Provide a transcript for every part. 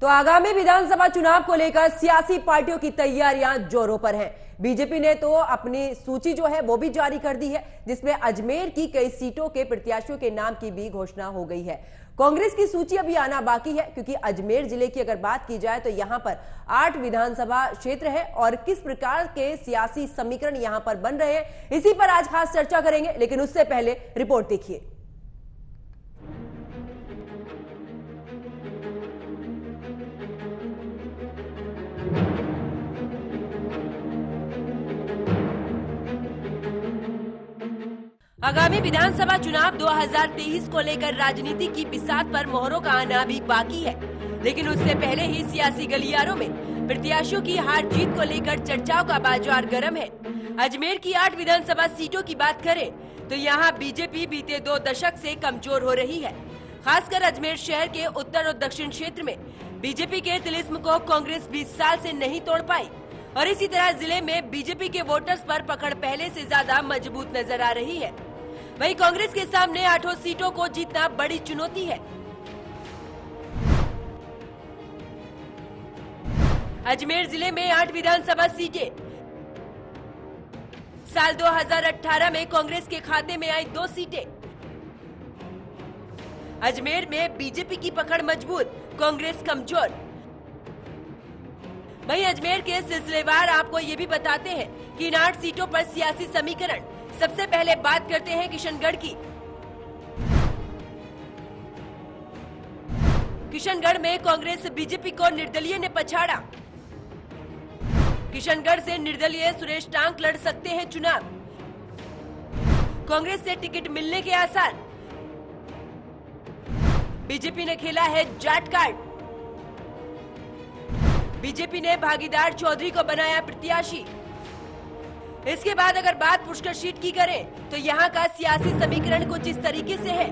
तो आगामी विधानसभा चुनाव को लेकर सियासी पार्टियों की तैयारियां जोरों पर हैं। बीजेपी ने तो अपनी सूची जो है वो भी जारी कर दी है, जिसमें अजमेर की कई सीटों के प्रत्याशियों के नाम की भी घोषणा हो गई है। कांग्रेस की सूची अभी आना बाकी है, क्योंकि अजमेर जिले की अगर बात की जाए तो यहां पर 8 विधानसभा क्षेत्र है और किस प्रकार के सियासी समीकरण यहां पर बन रहे हैं, इसी पर आज खास चर्चा करेंगे। लेकिन उससे पहले रिपोर्ट देखिए। आगामी विधानसभा चुनाव 2023 को लेकर राजनीति की बिसात पर मोहरों का आना भी बाकी है, लेकिन उससे पहले ही सियासी गलियारों में प्रत्याशियों की हार जीत को लेकर चर्चाओं का बाजार गर्म है। अजमेर की 8 विधानसभा सीटों की बात करें तो यहां बीजेपी बीते 2 दशक से कमजोर हो रही है। खासकर अजमेर शहर के उत्तर और दक्षिण क्षेत्र में बीजेपी के तिलिस्म को कांग्रेस 20 साल से नहीं तोड़ पाई और इसी तरह जिले में बीजेपी के वोटर्स पर पकड़ पहले से ज्यादा मजबूत नजर आ रही है। वहीं कांग्रेस के सामने 8 सीटों को जीतना बड़ी चुनौती है। अजमेर जिले में 8 विधानसभा सीटें। साल 2018 में कांग्रेस के खाते में आई 2 सीटें। अजमेर में बीजेपी की पकड़ मजबूत, कांग्रेस कमजोर। वहीं अजमेर के सिलसिलेवार आपको ये भी बताते हैं कि इन 8 सीटों पर सियासी समीकरण। सबसे पहले बात करते हैं किशनगढ़ की। किशनगढ़ में कांग्रेस बीजेपी को निर्दलीय ने पछाड़ा। किशनगढ़ से निर्दलीय सुरेश टांक लड़ सकते हैं चुनाव। कांग्रेस से टिकट मिलने के आसार। बीजेपी ने खेला है जाट कार्ड। बीजेपी ने भागीदार चौधरी को बनाया प्रत्याशी। इसके बाद अगर बात पुष्कर सीट की करें तो यहां का सियासी समीकरण कुछ इस तरीके से है।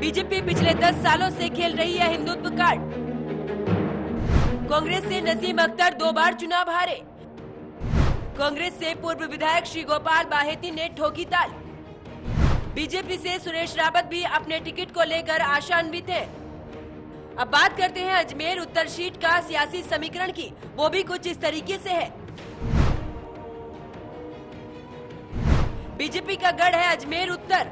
बीजेपी पिछले 10 सालों से खेल रही है हिंदुत्व कार्ड। कांग्रेस से नसीम अख्तर 2 बार चुनाव हारे। कांग्रेस से पूर्व विधायक श्री गोपाल बाहेती ने ठोकी ताल। बीजेपी से सुरेश रावत भी अपने टिकट को लेकर आशान्वित हैं। अब बात करते हैं अजमेर उत्तर सीट का सियासी समीकरण की, वो भी कुछ इस तरीके से है। बीजेपी का गढ़ है अजमेर उत्तर।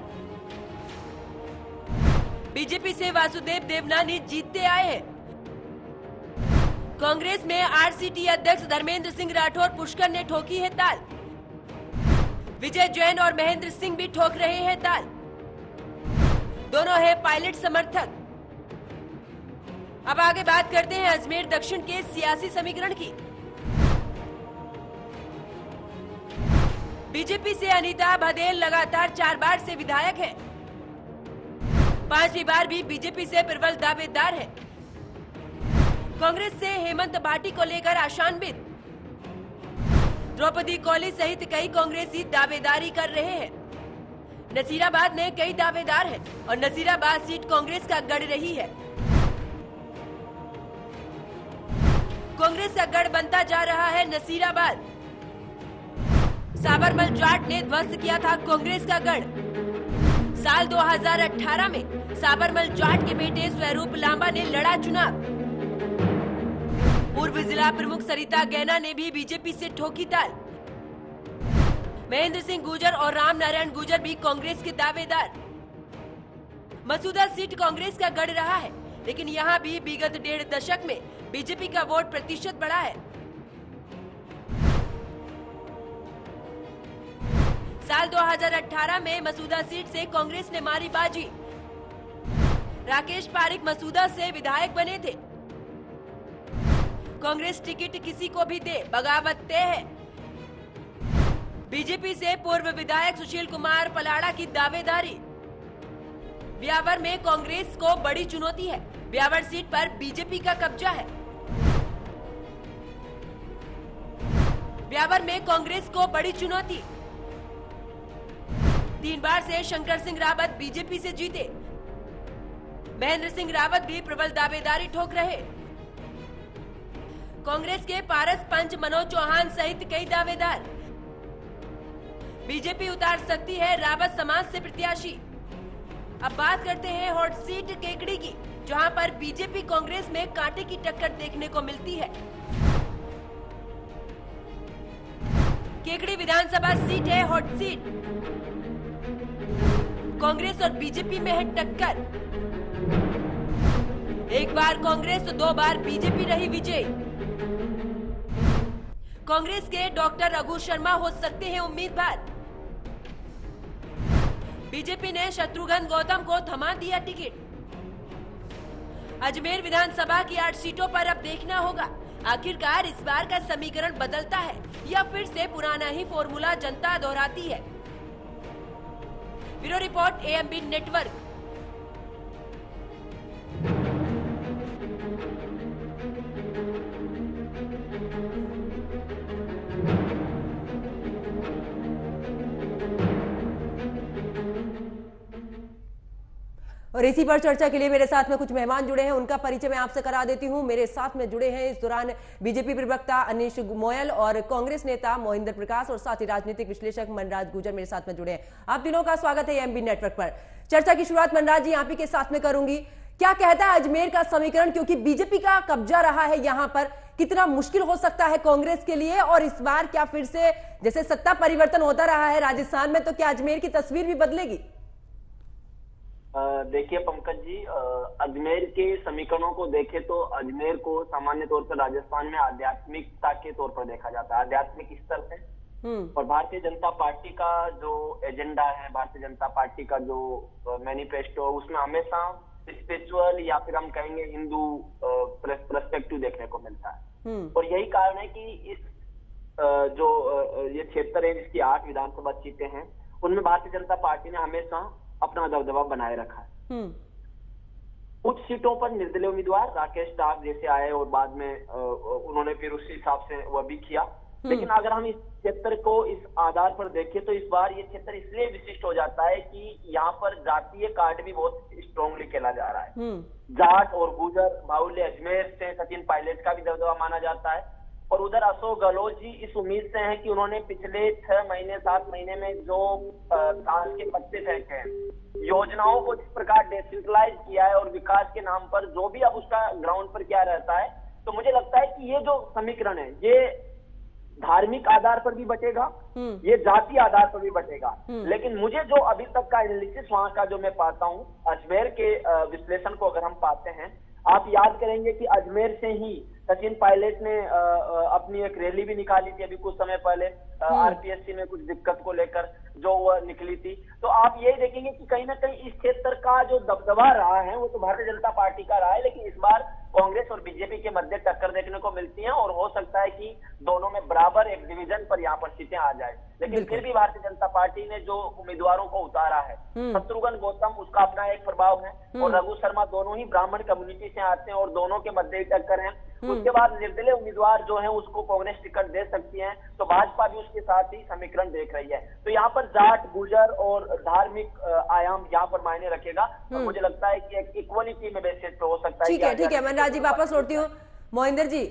बीजेपी से वासुदेव देवनानी जीतते आए हैं। कांग्रेस में आरसीटी अध्यक्ष धर्मेंद्र सिंह राठौर पुष्कर ने ठोकी है ताल। विजय जैन और महेंद्र सिंह भी ठोक रहे हैं ताल। दोनों है पायलट समर्थक। अब आगे बात करते हैं अजमेर दक्षिण के सियासी समीकरण की। बीजेपी से अनीता भदेल लगातार 4 बार से विधायक है। 5वीं बार भी बीजेपी से प्रबल दावेदार है। कांग्रेस से हेमंत भाटी को लेकर आशान्वित। द्रौपदी कौली सहित कई कांग्रेसी दावेदारी कर रहे हैं। नसीराबाद में कई दावेदार हैं और नसीराबाद सीट कांग्रेस का गढ़ रही है। कांग्रेस का गढ़ बनता जा रहा है नसीराबाद। साबरमल जाट ने ध्वस्त किया था कांग्रेस का गढ़। साल 2018 में साबरमल जाट के बेटे स्वरूप लांबा ने लड़ा चुनाव। पूर्व जिला प्रमुख सरिता गैना ने भी बीजेपी से ठोकी ताल। महेंद्र सिंह गुर्जर और राम नारायण गुर्जर भी कांग्रेस के दावेदार। मसूदा सीट कांग्रेस का गढ़ रहा है, लेकिन यहाँ भी विगत 1.5 दशक में बीजेपी का वोट प्रतिशत बढ़ा है। साल 2018 में मसूदा सीट से कांग्रेस ने मारी बाजी। राकेश पारिक मसूदा से विधायक बने थे। कांग्रेस टिकट किसी को भी दे, बगावत तय है। बीजेपी से पूर्व विधायक सुशील कुमार पलाड़ा की दावेदारी। ब्यावर में कांग्रेस को बड़ी चुनौती है। ब्यावर सीट पर बीजेपी का कब्जा है। ब्यावर में कांग्रेस को बड़ी चुनौती। 3 बार से शंकर सिंह रावत बीजेपी से जीते। महेंद्र सिंह रावत भी प्रबल दावेदारी ठोक रहे। कांग्रेस के पारस पंच मनोज चौहान सहित कई दावेदार। बीजेपी उतार सकती है रावत समाज से प्रत्याशी। अब बात करते हैं हॉट सीट केकड़ी की, जहां पर बीजेपी कांग्रेस में कांटे की टक्कर देखने को मिलती है। केकड़ी विधानसभा सीट है हॉट सीट। कांग्रेस और बीजेपी में है टक्कर। एक बार कांग्रेस तो 2 बार बीजेपी रही विजयी। कांग्रेस के डॉक्टर रघु शर्मा हो सकते हैं उम्मीदवार। बीजेपी ने शत्रुघ्न गौतम को थमा दिया टिकट। अजमेर विधानसभा की 8 सीटों पर अब देखना होगा आखिरकार इस बार का समीकरण बदलता है या फिर से पुराना ही फॉर्मूला जनता दोहराती है। Bureau report AMB network. और इसी पर चर्चा के लिए मेरे साथ में कुछ मेहमान जुड़े हैं, उनका परिचय मैं आपसे करा देती हूं। मेरे साथ में जुड़े हैं इस दौरान बीजेपी प्रवक्ता अनिश मोयल और कांग्रेस नेता मोहिंदर प्रकाश और साथ ही राजनीतिक विश्लेषक मनराज गुर्जर मेरे साथ में जुड़े हैं। आप तीनों का स्वागत है एएमबी नेटवर्क पर। चर्चा की शुरुआत मनराज जी आप ही के साथ में करूंगी। क्या कहता है अजमेर का समीकरण, क्योंकि बीजेपी का कब्जा रहा है यहाँ पर, कितना मुश्किल हो सकता है कांग्रेस के लिए? और इस बार क्या फिर से जैसे सत्ता परिवर्तन होता रहा है राजस्थान में, तो क्या अजमेर की तस्वीर भी बदलेगी? देखिए पंकज जी, अजमेर के समीकरणों को देखें तो अजमेर को सामान्य तौर पर राजस्थान में आध्यात्मिकता के तौर पर देखा जाता है, आध्यात्मिक स्तर से। और भारतीय जनता पार्टी का जो एजेंडा है, भारतीय जनता पार्टी का जो मैनिफेस्टो, उसमें हमेशा स्पिरिचुअल या फिर हम कहेंगे हिंदू पर्सपेक्टिव देखने को मिलता है। और यही कारण है कि इस जो ये क्षेत्र है जिसकी 8 विधानसभा सीटें हैं, उनमें भारतीय जनता पार्टी ने हमेशा अपना दबदबा बनाए रखा है। कुछ सीटों पर निर्दलीय उम्मीदवार राकेश टाक जैसे आए और बाद में उन्होंने फिर उसी हिसाब से वह भी किया। लेकिन अगर हम इस क्षेत्र को इस आधार पर देखें तो इस बार ये क्षेत्र इसलिए विशिष्ट हो जाता है कि यहाँ पर जातीय कार्ड भी बहुत स्ट्रॉन्गली खेला जा रहा है। जाट और गुजर बाहुल्य अजमेर से सचिन पायलट का भी दबदबा माना जाता है। और उधर अशोक गहलोत जी इस उम्मीद से हैं कि उन्होंने पिछले 6 महीने 7 महीने में जो सांस के पत्ते फेंके हैं, योजनाओं को जिस प्रकार डिसेंट्रलाइज किया है और विकास के नाम पर जो भी अब उसका ग्राउंड पर क्या रहता है, तो मुझे लगता है कि ये जो समीकरण है ये धार्मिक आधार पर भी बटेगा, ये जाति आधार पर भी बटेगा। लेकिन मुझे जो अभी तक का एनालिसिस वहां का जो मैं पाता हूं, अजमेर के विश्लेषण को अगर हम पाते हैं, आप याद करेंगे कि अजमेर से ही सचिन पायलट ने अपनी एक रैली भी निकाली थी अभी कुछ समय पहले, आरपीएससी में कुछ दिक्कत को लेकर जो वह निकली थी। तो आप यही देखेंगे कि कहीं ना कहीं इस क्षेत्र का जो दबदबा रहा है वो तो भारतीय जनता पार्टी का रहा है, लेकिन इस बार कांग्रेस और बीजेपी के मध्य टक्कर देखने को मिलती है और हो सकता है कि दोनों में बराबर एक डिवीजन पर यहाँ पर सीटें आ जाए। लेकिन फिर भी भारतीय जनता पार्टी ने जो उम्मीदवारों को उतारा है, शत्रुघ्न गौतम उसका अपना एक प्रभाव है और रघु शर्मा दोनों ही ब्राह्मण कम्युनिटी से आते हैं और दोनों के मध्य टक्कर है। उसके बाद निर्दलीय उम्मीदवार जो है उसको कांग्रेस टिकट दे सकती है, तो भाजपा भी उसके साथ ही समीकरण देख रही है। तो यहाँ पर जाट गुजर और धार्मिक आयाम यहाँ पर मायने रखेगा। और मुझे लगता है कि एक इक्वलिटी में बेसिस पे हो सकता है। ठीक है मनराज जी, वापस लौटती हूँ। मोहिंदर जी,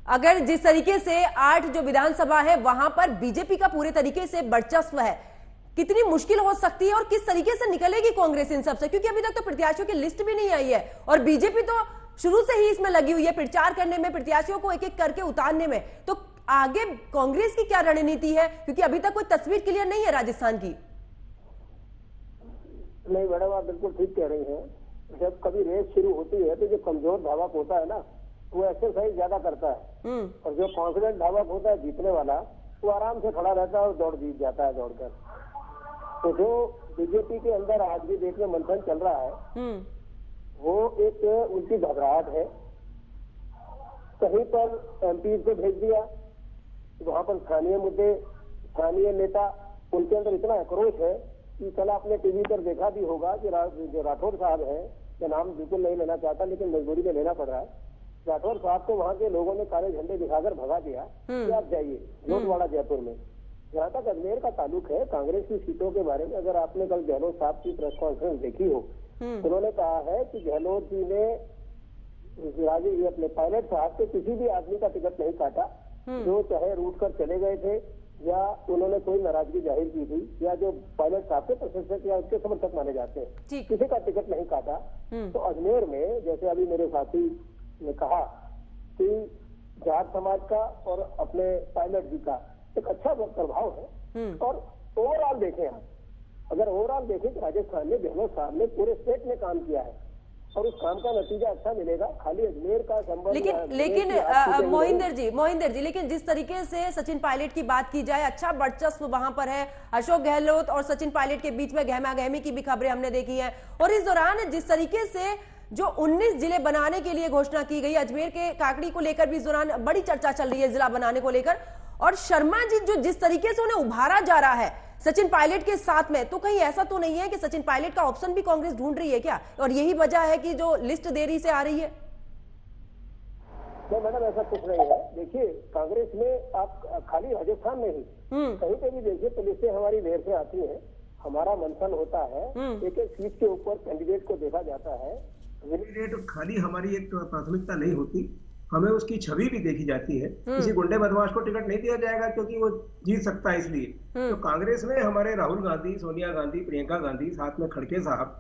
अगर जिस तरीके से 8 जो विधानसभा है वहां पर बीजेपी का पूरे तरीके से वर्चस्व है, कितनी मुश्किल हो सकती है और किस तरीके से निकलेगी कांग्रेस इन सबसे? क्योंकि अभी तक तो प्रत्याशियों की लिस्ट भी नहीं आई है और बीजेपी तो शुरू से ही इसमें लगी हुई है प्रचार करने में, प्रत्याशियों को एक एक करके उतारने में। तो आगे कांग्रेस की क्या रणनीति है, क्योंकि अभी तक कोई तस्वीर क्लियर नहीं है राजस्थान की? नहीं मैडम, आप बिल्कुल ठीक कह रही हैं। जब कभी रेस शुरू होती है तो जो कमजोर धावक होता है ना, वो एक्सरसाइज ज्यादा करता है, और जो कॉन्फिडेंट धावक होता है जीतने वाला, वो आराम से खड़ा रहता है और दौड़ जीत जाता है दौड़कर। तो जो बीजेपी के अंदर आज भी देखने मंथन चल रहा है, वो एक उनकी घबराहट है। कहीं पर एमपी को भेज दिया, वहां पर स्थानीय मुद्दे, स्थानीय नेता, उनके अंदर इतना आक्रोश है कि कल आपने टीवी पर देखा भी होगा कि जो राठौर साहब है, मैं नाम बिल्कुल नहीं लेना चाहता लेकिन मजबूरी में लेना पड़ रहा है, राठौर साहब को वहां के लोगों ने काले झंडे दिखाकर भगा दिया कि आप जाइए जोटवाड़ा जयपुर में। जहाँ तक अजमेर का ताल्लुक है, कांग्रेस की सीटों के बारे में अगर आपने कल गहलोत साहब की प्रेस कॉन्फ्रेंस देखी हो, उन्होंने कहा है कि गहलोत जी ने अपने पायलट साहब से किसी भी आदमी का टिकट नहीं काटा, जो चाहे रूट कर चले गए थे, या उन्होंने कोई नाराजगी जाहिर की थी, या जो पायलट साहब के प्रशंसक या उसके समर्थक माने जाते हैं, किसी का टिकट नहीं काटा। तो अजमेर में जैसे अभी मेरे साथी ने कहा कि जाट समाज का और अपने पायलट जी का एक अच्छा प्रभाव है। और ओवरऑल देखें आप, अगर ओवरऑल देखें तो राजस्थान में गहलोत साहब ने पूरे स्टेट में काम किया है और उस काम का नतीजा अच्छा मिलेगा। खाली अजमेर का संबंध लेकिन मोहिंदर जी लेकिन जिस तरीके से सचिन पायलट की बात की जाए, अच्छा वर्चस्व वहां पर है। अशोक गहलोत और सचिन पायलट के बीच में गहमा गहमी की भी खबरें हमने देखी हैं। और इस दौरान जिस तरीके से जो 19 जिले बनाने के लिए घोषणा की गई, अजमेर के काकड़ी को लेकर भी इस दौरान बड़ी चर्चा चल रही है जिला बनाने को लेकर। और शर्मा जी जो जिस तरीके से उन्हें उभारा जा रहा है सचिन पायलट के साथ में, तो कहीं ऐसा तो नहीं है कि सचिन पायलट का ऑप्शन भी कांग्रेस ढूंढ रही है क्या, और यही वजह है कि जो लिस्ट देरी से आ रही है? नहीं मैडम, ऐसा कुछ नहीं है। देखिए, कांग्रेस में आप खाली राजस्थान में ही कहीं पे भी देखिए तो लिस्टें हमारी देर से आती है। हमारा मंथन होता है, एक एक सीट के ऊपर कैंडिडेट को देखा जाता है। कैंडिडेट खाली हमारी एक प्राथमिकता नहीं होती, हमें उसकी छवि भी देखी जाती है। किसी गुंडे बदमाश को टिकट नहीं दिया जाएगा क्योंकि वो जीत सकता है इसलिए। तो कांग्रेस में हमारे राहुल गांधी, सोनिया गांधी, प्रियंका गांधी, साथ में खड़गे साहब,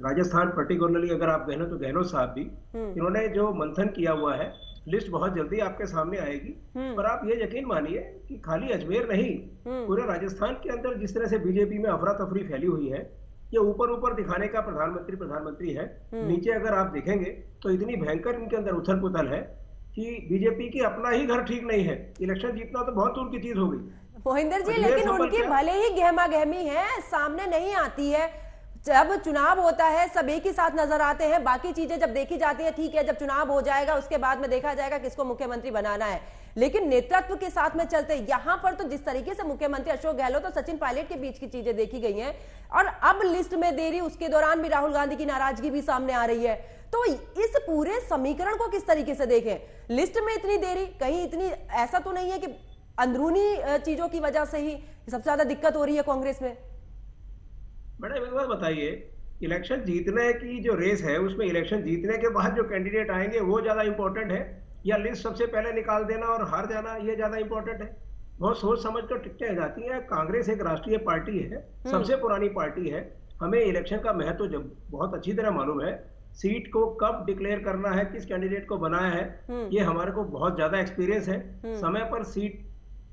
राजस्थान पर्टिकुलरली अगर आप कहना तो गहलोत साहब भी, इन्होंने जो मंथन किया हुआ है, लिस्ट बहुत जल्दी आपके सामने आएगी। पर आप ये यकीन मानिए कि खाली अजमेर नहीं, पूरे राजस्थान के अंदर जिस तरह से बीजेपी में अफरा तफरी फैली हुई है, ये ऊपर दिखाने का प्रधानमंत्री है, नीचे अगर आप देखेंगे तो इतनी भयंकर इनके अंदर उथल पुथल है कि बीजेपी की अपना ही घर ठीक नहीं है। इलेक्शन जीतना तो बहुत दूर की चीज हो गई मोहिंदर जी, लेकिन उनकी भले ही गहमा गहमी है, सामने नहीं आती है। जब चुनाव होता है सब एक ही साथ नजर आते हैं, बाकी चीजें जब देखी जाती है ठीक है, जब चुनाव हो जाएगा उसके बाद में देखा जाएगा किसको मुख्यमंत्री बनाना है। लेकिन नेतृत्व के साथ में चलते यहाँ पर तो जिस तरीके से मुख्यमंत्री अशोक गहलोत और सचिन पायलट के बीच की चीजें देखी गई हैं, और अब लिस्ट में देरी, उसके दौरान भी राहुल गांधी की नाराजगी भी सामने आ रही है। तो इस पूरे समीकरण को किस तरीके से देखें? लिस्ट में इतनी देरी, कहीं इतनी ऐसा तो नहीं है कि अंदरूनी चीजों की वजह से ही सबसे ज्यादा दिक्कत हो रही है कांग्रेस में? मैडम एक बात बताइए, इलेक्शन जीतने की जो रेस है उसमें इलेक्शन जीतने के बाद जो कैंडिडेट आएंगे वो ज्यादा इंपॉर्टेंट है, या लिस्ट सबसे पहले निकाल देना और हार जाना ये ज्यादा इंपॉर्टेंट है? बहुत सोच समझ कर टिकटें जाती हैं। कांग्रेस एक राष्ट्रीय पार्टी है, सबसे पुरानी पार्टी है, हमें इलेक्शन का महत्व जब बहुत अच्छी तरह मालूम है। सीट को कब डिक्लेयर करना है, किस कैंडिडेट को बनाया है, ये हमारे को बहुत ज्यादा एक्सपीरियंस है। समय पर सीट,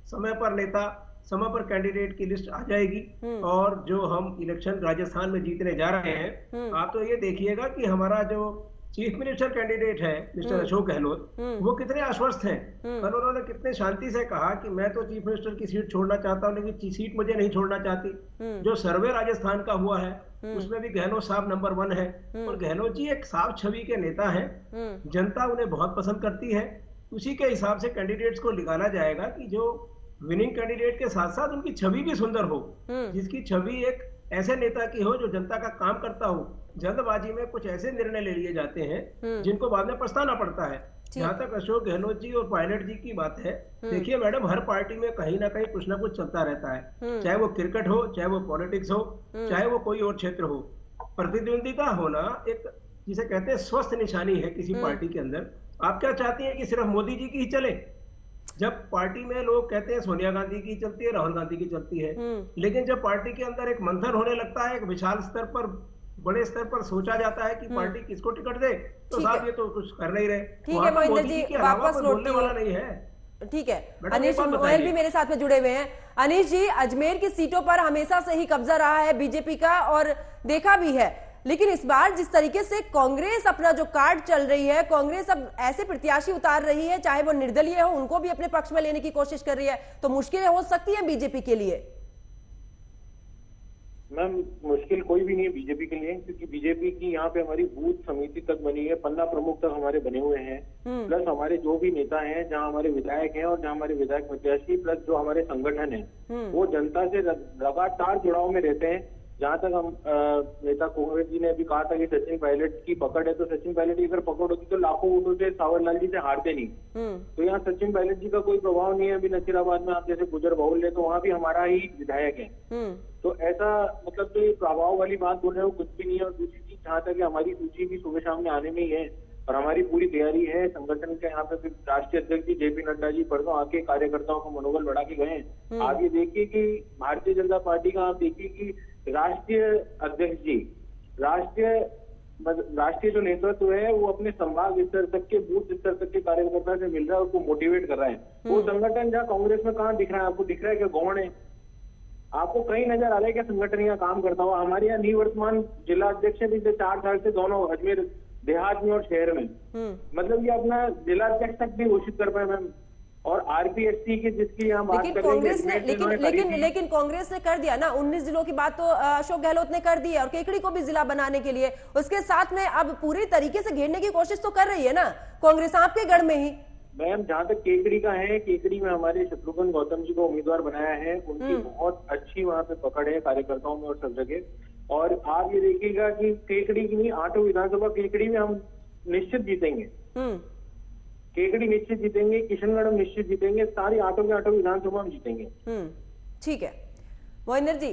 समय पर नेता, समय पर कैंडिडेट की लिस्ट आ जाएगी। और जो हम इलेक्शन राजस्थान में जीतने जा रहे हैं, आप तो ये देखिएगा कि हमारा जो चीफ मिनिस्टर कैंडिडेट है मिस्टर अशोक गहलोत, वो कितने आश्वस्त हैं। और उन्होंने कितने शांति से कहा कि मैं तो चीफ मिनिस्टर की सीट छोड़ना चाहता हूं, लेकिन सीट मुझे नहीं छोड़ना चाहती। जो सर्वे राजस्थान का हुआ है उसमें भी गहलोत साहब नंबर 1 है। और गहलोत जी एक साफ छवि के नेता है, जनता उन्हें बहुत पसंद करती है। उसी के हिसाब से कैंडिडेट्स को निकाला जाएगा कि जो विनिंग कैंडिडेट के साथ साथ उनकी छवि भी सुंदर हो, जिसकी छवि एक ऐसे नेता की हो जो जनता का काम करता हो। जल्दबाजी में कुछ ऐसे निर्णय ले लिए जाते हैं जिनको बाद में पछताना पड़ता है। जहां तक अशोक गहलोत जी और पायलट जी की बात है, देखिए मैडम, हर पार्टी में कहीं ना कहीं कुछ ना कुछ चलता रहता है, चाहे वो क्रिकेट हो, चाहे वो पॉलिटिक्स हो, चाहे वो कोई और क्षेत्र हो। प्रतिद्वंदिता होना एक जिसे कहते हैं स्वस्थ निशानी है किसी पार्टी के अंदर। आप क्या चाहती हैं कि सिर्फ मोदी जी की ही चले? जब पार्टी में लोग कहते हैं सोनिया गांधी की चलती है, राहुल गांधी की चलती है, लेकिन जब पार्टी के अंदर एक मंथन होने लगता है, एक विशाल स्तर पर, बड़े स्तर पर सोचा जाता है कि पार्टी किसको टिकट दे, तो साहब ये तो कुछ कर नहीं रहे। ठीक है मोहिंदर जी, वापस लौटने वाला नहीं है। ठीक है, अनीश गोयल भी मेरे साथ में जुड़े हुए हैं। अनीश जी, अजमेर की सीटों पर हमेशा से ही कब्जा रहा है बीजेपी का, और देखा भी है, लेकिन इस बार जिस तरीके से कांग्रेस अपना जो कार्ड चल रही है, कांग्रेस अब ऐसे प्रत्याशी उतार रही है, चाहे वो निर्दलीय हो, उनको भी अपने पक्ष में लेने की कोशिश कर रही है, तो मुश्किलें हो सकती है बीजेपी के लिए। मैम, मुश्किल कोई भी नहीं है बीजेपी के लिए, क्योंकि बीजेपी की यहाँ पे हमारी बूथ समिति तक बनी है, पन्ना प्रमुख तक हमारे बने हुए हैं, प्लस हमारे जो भी नेता हैं, जहाँ हमारे विधायक हैं और जहाँ हमारे विधायक प्रत्याशी, प्लस जो हमारे संगठन है, वो जनता से लगातार जुड़ाव में रहते हैं। जहां तक हम नेता कांग्रेस जी ने अभी कहा था कि सचिन पायलट की पकड़ है, तो सचिन पायलट की अगर पकड़ होती तो लाखों वोटों से सावरलाल जी से हारते नहीं। तो यहाँ सचिन पायलट जी का कोई प्रभाव नहीं है। अभी नसीराबाद में आप जैसे गुजर बाहुल है, तो वहाँ भी हमारा ही विधायक है। तो ऐसा मतलब जो प्रभाव वाली बात बोल रहे हो कुछ भी नहीं है। और दूसरी चीज, जहाँ तक हमारी सूची भी सुबह शाम में आने में ही है, और हमारी पूरी तैयारी है। संगठन के यहाँ पे राष्ट्रीय अध्यक्ष जी JP नड्डा जी परसों आके कार्यकर्ताओं का मनोबल बढ़ा के गए हैं। आप ये देखिए कि भारतीय जनता पार्टी का, आप देखिए कि राष्ट्रीय अध्यक्ष जी, राष्ट्रीय जो नेतृत्व है वो अपने संभाग स्तर तक के, बूथ स्तर तक के कार्यकर्ता से मिल रहा है, उसको मोटिवेट कर रहा है। वो संगठन जहाँ कांग्रेस में कहाँ दिख रहा है आपको? दिख रहा है कि गौण है? आपको कहीं नजर आ रहा है क्या संगठन यहाँ काम करता हुआ? हमारे यहाँ निवर्तमान जिला अध्यक्ष है पिछले 4 साल से, दोनों अजमेर देहात में और शहर में। मतलब ये अपना जिला अध्यक्ष तक भी घोषित कर पाए मैम। और RPSC की जिसकी यहाँ बात लेकिन कर रहे हैं, कांग्रेस ने लेकिन कांग्रेस ने कर दिया ना, 19 जिलों की बात तो अशोक गहलोत ने कर दी है, और केकड़ी को भी जिला बनाने के लिए उसके साथ में अब पूरी तरीके से घेरने की कोशिश तो कर रही है ना कांग्रेस, आपके गढ़ में ही। मैम जहाँ तक केकड़ी का है, केकड़ी में हमारे शत्रुघ्न गौतम जी को उम्मीदवार बनाया है, उनकी बहुत अच्छी वहाँ पे पकड़ है कार्यकर्ताओं में और सब जगह। और आप ये देखिएगा कि केकड़ी की नहीं, 8 विधानसभा केकड़ी में हम निश्चित जीतेंगे। केकड़ी निश्चित जीतेंगे, किशनगढ़ हम निश्चित जीतेंगे, सारी 8 के 8 विधानसभा हम जीतेंगे। ठीक है मोहिंदर जी,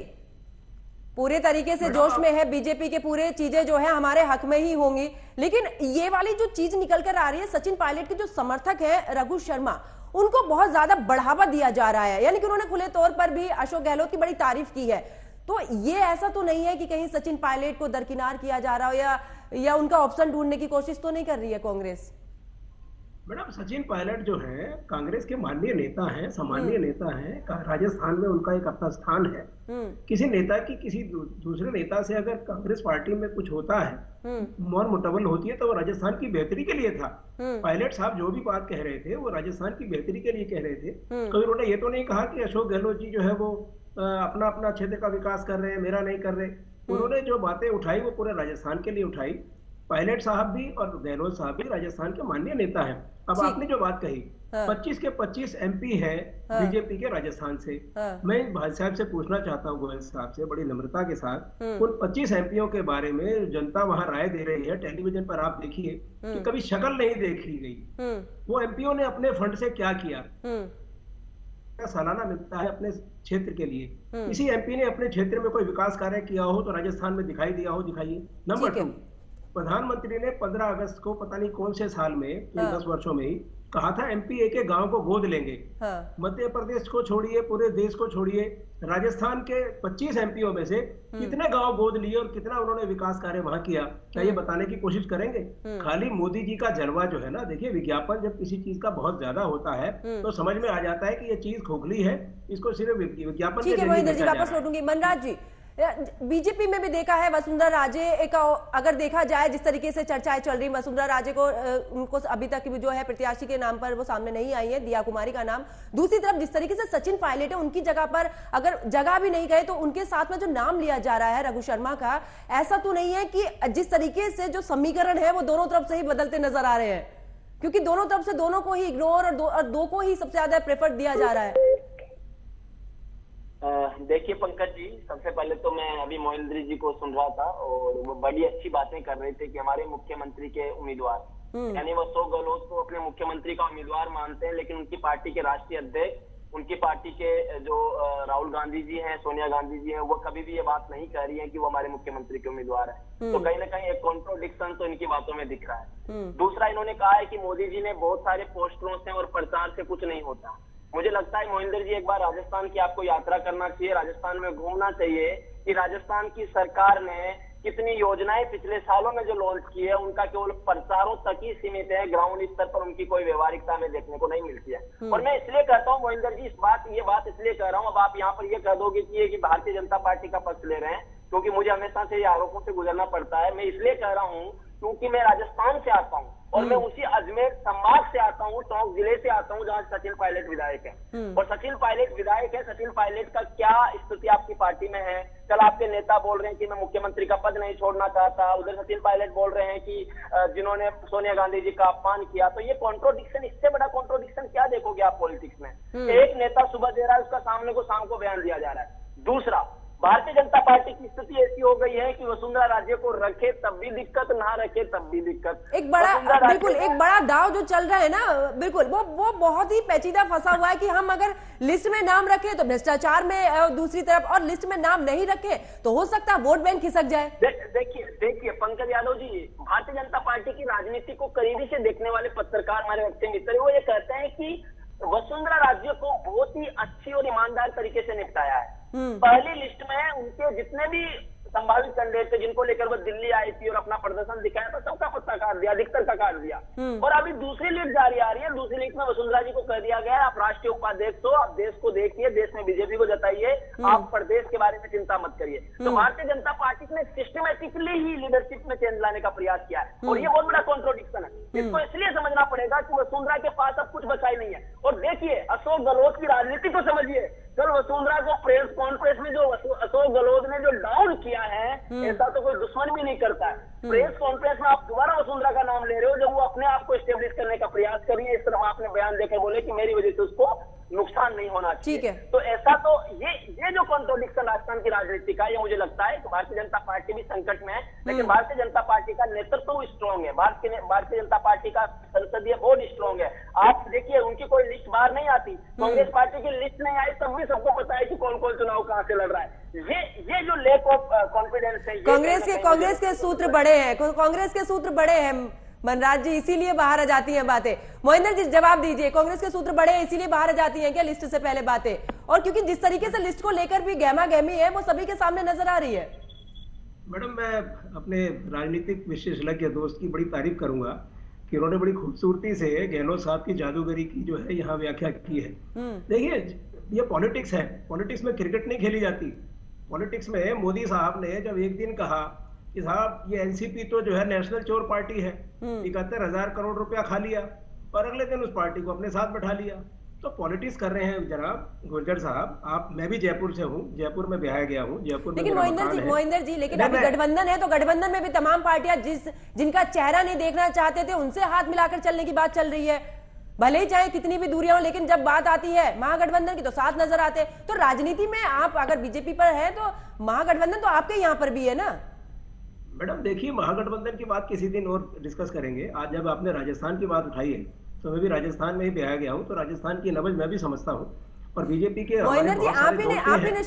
पूरे तरीके से जोश में है बीजेपी के, पूरे चीजें जो है हमारे हक में ही होंगी। लेकिन ये वाली जो चीज निकल कर आ रही है, सचिन पायलट के जो समर्थक है रघु शर्मा, उनको बहुत ज्यादा बढ़ावा दिया जा रहा है, यानी कि उन्होंने खुले तौर पर भी अशोक गहलोत की बड़ी तारीफ की है। तो ये ऐसा तो नहीं है कि कहीं सचिन पायलट को दरकिनार किया जा रहा हो या उनका ऑप्शन ढूंढने की कोशिश तो नहीं कर रही है कांग्रेस? मैडम सचिन पायलट जो है कांग्रेस के माननीय नेता हैं, सामान्य नेता हैं। राजस्थान में उनका एक अपना स्थान है। किसी नेता की किसी दूसरे नेता से अगर कांग्रेस पार्टी में कुछ होता है, मन मुटबल होती है, तो वो राजस्थान की बेहतरी के लिए था। पायलट साहब जो भी बात कह रहे थे वो राजस्थान की बेहतरी के लिए कह रहे थे। कभी उन्होंने ये तो नहीं कहा कि अशोक गहलोत जी जो है वो अपना अपना क्षेत्र का विकास कर रहे हैं, मेरा नहीं कर रहे। उन्होंने जो बातें उठाई वो पूरे राजस्थान के लिए उठाई। पायलट साहब भी और गहलोत साहब भी राजस्थान के माननीय नेता हैं। अब आपने जो बात कही, 25 के 25 MP है बीजेपी के राजस्थान से। मैं भाई साहब से पूछना चाहता हूँ, गोयल साहब से बड़ी नम्रता के साथ, उन 25 MPओं के बारे में जनता वहां राय दे रही है। टेलीविजन पर आप देखिए कि कभी शक्ल नहीं देखी गई। वो MPओं ने अपने फंड से क्या किया, सालाना मिलता है अपने क्षेत्र के लिए। किसी MP ने अपने क्षेत्र में कोई विकास कार्य किया हो तो राजस्थान में दिखाई दिया हो, दिखाइए। नंबर 2, प्रधानमंत्री ने 15 अगस्त को पता नहीं कौन से साल में, 10 वर्षों में ही कहा था MP एक एक गांव को गोद लेंगे। मध्य प्रदेश को छोड़िए, पूरे देश को छोड़िए, राजस्थान के 25 MPओं में से कितने गांव गोद लिए और कितना उन्होंने विकास कार्य वहां किया, क्या ये बताने की कोशिश करेंगे? खाली मोदी जी का जलवा जो है ना, देखिए विज्ञापन जब किसी चीज का बहुत ज्यादा होता है तो समझ में आ जाता है कि ये चीज खोखली है, इसको सिर्फ विज्ञापन के लिए वापस लौटूंगी। मनराज जी, बीजेपी में भी देखा है वसुंधरा राजे का, अगर देखा जाए जिस तरीके से चर्चाएं चल रही, वसुंधरा राजे को उनको अभी तक जो है प्रत्याशी के नाम पर वो सामने नहीं आई है, दिया कुमारी का नाम। दूसरी तरफ जिस तरीके से सचिन पायलट है, उनकी जगह पर अगर जगह भी नहीं गए तो उनके साथ में जो नाम लिया जा रहा है रघु शर्मा का, ऐसा तो नहीं है कि जिस तरीके से जो समीकरण है वो दोनों तरफ से ही बदलते नजर आ रहे हैं, क्योंकि दोनों तरफ से दोनों को ही इग्नोर और दो को ही सबसे ज्यादा प्रेफर दिया जा रहा है। देखिए पंकज जी, सबसे पहले तो मैं अभी मोहिंद्र जी को सुन रहा था और वो बड़ी अच्छी बातें कर रहे थे कि हमारे मुख्यमंत्री के उम्मीदवार, यानी वो अशोक गहलोत को अपने मुख्यमंत्री का उम्मीदवार मानते हैं, लेकिन उनकी पार्टी के राष्ट्रीय अध्यक्ष, उनकी पार्टी के जो राहुल गांधी जी हैं, सोनिया गांधी जी हैं, वो कभी भी ये बात नहीं कह रही है कि वो हमारे मुख्यमंत्री के उम्मीदवार है। तो कहीं ना कहीं एक कॉन्ट्रोडिक्शन तो इनकी बातों में दिख रहा है। दूसरा, इन्होंने कहा है कि मोदी जी ने बहुत सारे पोस्टरों से और प्रचार से कुछ नहीं होता। मुझे लगता है मोहिंदर जी, एक बार राजस्थान की आपको यात्रा करना चाहिए, राजस्थान में घूमना चाहिए कि राजस्थान की सरकार ने कितनी योजनाएं पिछले सालों में जो लॉन्च की है, उनका केवल प्रचारों तक ही सीमित है, ग्राउंड स्तर पर उनकी कोई व्यवहारिकता हमें देखने को नहीं मिलती है। और मैं इसलिए कहता हूं मोहिंदर जी, ये बात इसलिए कह रहा हूं, अब आप यहाँ पर ये कह दोगे कि भारतीय जनता पार्टी का पक्ष ले रहे हैं, क्योंकि मुझे हमेशा से ये आरोपों से गुजरना पड़ता है। मैं इसलिए कह रहा हूँ क्योंकि मैं राजस्थान से आता हूँ और मैं उसी अजमेर संभाग से आता हूँ, टोंक जिले से आता हूँ, जहाँ सचिन पायलट विधायक है। और सचिन पायलट विधायक है, सचिन पायलट का क्या स्थिति आपकी पार्टी में है? कल आपके नेता बोल रहे हैं कि मैं मुख्यमंत्री का पद नहीं छोड़ना चाहता, उधर सचिन पायलट बोल रहे हैं कि जिन्होंने सोनिया गांधी जी का अपमान किया। तो ये कॉन्ट्रोडिक्शन, इससे बड़ा कॉन्ट्रोडिक्शन क्या देखोगे आप पॉलिटिक्स में? एक नेता सुबह दे रहा है, उसका सामने को शाम को बयान दिया जा रहा है। दूसरा, भारतीय जनता पार्टी की स्थिति ऐसी हो गई है कि वसुंधरा राजे को रखे तब भी दिक्कत, ना रखे तब भी दिक्कत। एक बड़ा बिल्कुल एक बड़ा दाव जो चल रहा है ना, बिल्कुल वो बहुत ही पेचीदा फंसा हुआ है कि हम अगर लिस्ट में नाम रखें तो भ्रष्टाचार में दूसरी तरफ, और लिस्ट में नाम नहीं रखे तो हो सकता है वोट बैंक खिसक जाए। देखिए पंकज यादव जी, भारतीय जनता पार्टी की राजनीति को करीबी से देखने वाले पत्रकार हमारे अच्छे मित्र, वो ये कहते हैं कि वसुंधरा राजे को बहुत ही अच्छी और ईमानदार तरीके से निपटाया है। पहली लिस्ट में उनके जितने भी संभावित कैंडिडेट थे जिनको लेकर वो दिल्ली आई थी और अपना प्रदर्शन दिखाया था, सबका पत्ता काट दिया, अधिकतर का काट दिया। और अभी दूसरी लिस्ट जारी आ रही है, दूसरी लिस्ट में वसुंधरा जी को कह दिया गया है आप राष्ट्रीय उपाध्यक्ष हो, आप देश को देखिए, देश में बीजेपी को जताइए, आप प्रदेश के बारे में चिंता मत करिए। तो भारतीय जनता पार्टी ने सिस्टमेटिकली ही लीडरशिप में चेंज लाने का प्रयास किया है, और ये बहुत बड़ा कॉन्ट्रोडिक्शन है। इसको इसलिए समझना पड़ेगा कि वसुंधरा के पास अब कुछ बचा ही नहीं है। और देखिए अशोक गहलोत की राजनीति को समझिए, कल वसुंधरा को प्रेस कॉन्फ्रेंस में जो अशोक गहलोत ने जो डाउन किया है, ऐसा तो कोई दुश्मन भी नहीं करता है। प्रेस कॉन्फ्रेंस में आप दोबारा वसुंधरा का नाम ले रहे हो, जब वो अपने आप को एस्टेब्लिश करने का प्रयास कर रही है। इस तरह आपने बयान देकर बोले कि मेरी वजह से उसको नुकसान नहीं होना चाहिए। ठीक है। तो ऐसा तो ये जो कॉन्ट्रोडिक्शन राजस्थान की राजनीति का, ये मुझे लगता है कि भारतीय जनता पार्टी भी संकट में है, लेकिन भारतीय जनता पार्टी का नेतृत्व स्ट्रॉन्ग है, भारतीय जनता पार्टी का संसदीय बोर्ड स्ट्रॉन्ग है। आप देखिए उनकी कोई लिस्ट बाहर नहीं आती, कांग्रेस पार्टी की लिस्ट नहीं आई, तब भी सबको पता है कि कौन कौन चुनाव कहां से लड़ रहा है। ये जो लैक ऑफ कॉन्फिडेंस है, कांग्रेस के सूत्र बड़े हैं, कांग्रेस के सूत्र बड़े हैं मनराज जी, इसीलिए बाहर आ जाती हैं बातें। मोहिंदर जी जवाब दीजिए, कांग्रेस के सूत्र बड़े हैं इसीलिए बाहर आ जाती हैं क्या लिस्ट से पहले बातें? और क्योंकि जिस तरीके से लिस्ट को लेकर भी गहमा गहमी है वो सभी के सामने नजर आ रही है। मैडम, मैं अपने राजनीतिक विशेषज्ञ दोस्त की बड़ी तारीफ करूंगा कि उन्होंने बड़ी खूबसूरती से गहलोत साहब की जादूगरी की जो है यहाँ व्याख्या की है। देखिए ये पॉलिटिक्स है, पॉलिटिक्स में क्रिकेट नहीं खेली जाती। पॉलिटिक्स में मोदी साहब ने जब एक दिन कहा कि साहब ये एनसीपी तो जो है नेशनल चोर पार्टी है, 71,000 करोड़ रुपया खा लिया, और अगले दिन उस पार्टी को अपने साथ बैठा लिया। तो पॉलिटिक्स कर रहे हैं जनाब गुर्जर साहब। आप, मैं भी जयपुर से हूँ, जयपुर में ब्याह गया हूँ, जयपुर में लेकिन मोहिंदर जी लेकिन अभी गठबंधन है, तो गठबंधन में भी तमाम पार्टियां जिनका चेहरा नहीं देखना चाहते थे उनसे हाथ मिलाकर चलने की बात चल रही है, भले ही चाहे कितनी भी दूरियां हो, लेकिन जब बात आती है महागठबंधन की तो साथ नजर आते हैं। तो राजनीति में आप अगर बीजेपी पर है तो महागठबंधन तो आपके यहाँ पर भी है ना। मैडम देखिए, महागठबंधन की बात किसी दिन और डिस्कस करेंगे। आज जब आपने राजस्थान की बात उठाई है तो मैं भी राजस्थान में ही ब्याह गया हूँ, तो राजस्थान की नब्ज मैं भी समझता हूँ। और बीजेपी के मोहिंदर जी आप ही ने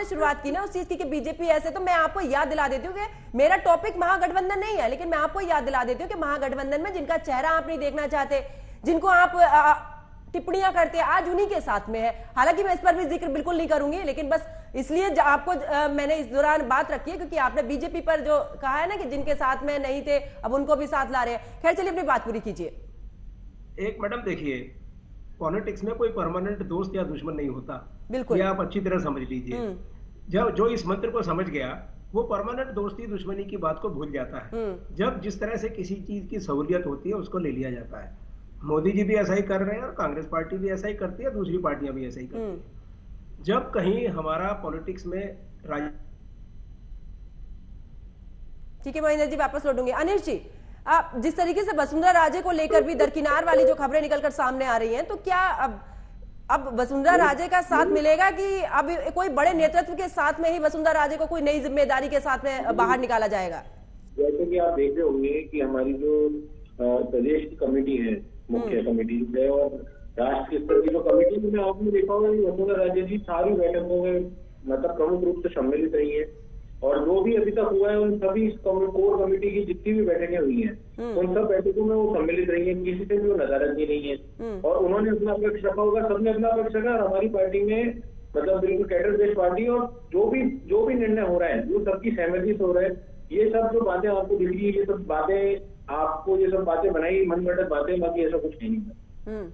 शुरुआत की ना उस चीज की कि बीजेपी ऐसे। तो मैं आपको याद दिला देती हूँ कि मेरा टॉपिक महागठबंधन नहीं है, लेकिन मैं आपको याद दिला देती हूँ कि महागठबंधन में जिनका चेहरा आप नहीं देखना चाहते, जिनको आप टिप्पणियां करते हैं, आज उन्हीं के साथ में है। हालांकि मैं इस पर भी जिक्र बिल्कुल नहीं करूंगी, लेकिन बस इसलिए आपको मैंने इस दौरान बात रखी है क्योंकि आपने बीजेपी पर जो कहा है ना कि जिनके साथ में नहीं थे अब उनको भी साथ ला रहे हैं। खैर चलिए अपनी बात पूरी कीजिए। एक मैडम देखिए, पॉलिटिक्स में कोई परमानेंट दोस्त या दुश्मन नहीं होता, बिल्कुल ये आप अच्छी तरह समझ लीजिए। जब जो इस मंत्र को समझ गया वो परमानेंट दोस्ती दुश्मनी की बात को भूल जाता है। जब जिस तरह से किसी चीज की सहूलियत होती है उसको ले लिया जाता है। मोदी जी भी ऐसा ही कर रहे हैं और कांग्रेस पार्टी भी ऐसा ही करती है, दूसरी पार्टियां भी ऐसा ही करती है। जब कहीं हमारा पॉलिटिक्स में ठीक है महेंद्र जी, वापस लौटूंगे। अनिश जी, आप जिस तरीके से वसुंधरा राजे को लेकर भी दरकिनार वाली जो खबरें निकलकर सामने आ रही हैं, तो क्या अब वसुंधरा राजे का साथ मिलेगा कि अब कोई बड़े नेतृत्व के साथ में ही वसुंधरा राजे को कोई नई जिम्मेदारी के साथ में बाहर निकाला जाएगा? जैसे कि आप देख रहे होंगे कि हमारी जो प्रदेश की कमेटी है, मुख्य कमेटी है, और राष्ट्र स्तर की जो कमेटी में आपने देखा होगा कि वसुंधरा राजे जी सारी बैठकों में मतलब प्रमुख रूप से सम्मिलित रही है, और जो भी अभी तक हुआ है उन सभी कोर कमेटी की जितनी भी बैठकें हुई हैं उन सब बैठकों में वो सम्मिलित रही है, किसी से भी वो नजारत की नहीं है। और उन्होंने अपना पक्ष रखा होगा, सबने अपना पक्ष रखा, और हमारी पार्टी में मतलब बिल्कुल कैडर बेस्ड पार्टी, और जो भी निर्णय हो रहा है वो सबकी सहमति से हो रहा है। ये सब जो बातें आपको दिख रही है, ये सब बातें आपको, ये सब बातें बनाई मन गढ़ंत बातें, बाकी ऐसा कुछ नहीं है।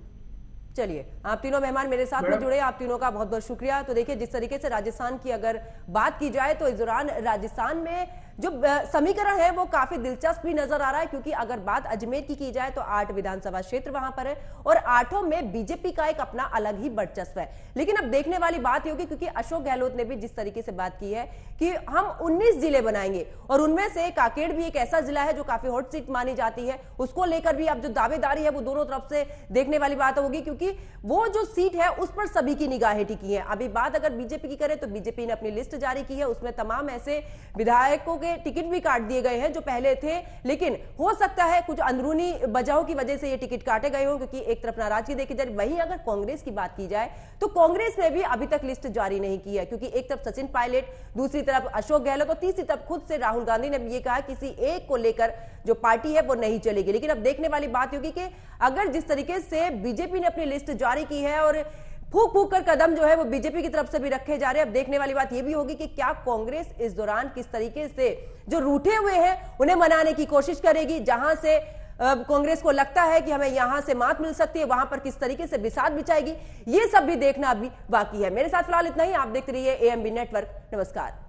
चलिए, आप तीनों मेहमान मेरे साथ में जुड़े, आप तीनों का बहुत बहुत शुक्रिया। तो देखिए, जिस तरीके से राजस्थान की अगर बात की जाए तो इस दौरान राजस्थान में जो समीकरण है वो काफी दिलचस्प भी नजर आ रहा है, क्योंकि अगर बात अजमेर की जाए तो 8 विधानसभा क्षेत्र वहां पर है और 8 में बीजेपी का एक अपना अलग ही वर्चस्व है। लेकिन अब देखने वाली बात ये होगी, क्योंकि अशोक गहलोत ने भी जिस तरीके से बात की है कि हम 19 जिले बनाएंगे और उनमें से काकेड़ भी एक ऐसा जिला है जो काफी हॉट सीट मानी जाती है, उसको लेकर भी अब जो दावेदारी है वो दोनों तरफ से देखने वाली बात होगी, क्योंकि वो जो सीट है उस पर सभी की निगाहें टिकी हैं। अभी बात अगर बीजेपी की करें तो बीजेपी ने अपनी लिस्ट जारी की है, उसमें तमाम ऐसे विधायकों के टिकट भी काट दिए गए हैं जो पहले थे, लेकिन हो सकता है कुछ अंदरूनी वजहों की वजह से ये टिकट काटे गए हो, क्योंकि एक तरफ नाराजगी देखी जाए। वहीं अगर कांग्रेस की बात की जाए तो कांग्रेस ने भी अभी तक लिस्ट जारी नहीं की है, क्योंकि एक तरफ सचिन पायलट, दूसरी तरफ अशोक गहलोत और तीसरी तरफ खुद से राहुल गांधी ने भी ये कहा किसी एक को लेकर जो पार्टी है वो नहीं चलेगी। लेकिन अब देखने वाली बात होगी कि अगर जिस तरीके से बीजेपी ने अपनी लिस्ट जारी की है और फूक फूक कर कदम जो है वो बीजेपी की तरफ से भी रखे जा रहे हैं, अब देखने वाली बात यह भी होगी कि क्या कांग्रेस इस दौरान किस तरीके से जो रूठे हुए हैं उन्हें मनाने की कोशिश करेगी, जहां से कांग्रेस को लगता है कि हमें यहां से मात मिल सकती है, वहां पर किस तरीके से बिसात बिछाएगी, ये सब भी देखना अभी बाकी है। मेरे साथ फिलहाल इतना ही। आप देखते रहिए एएमबी नेटवर्क। नमस्कार।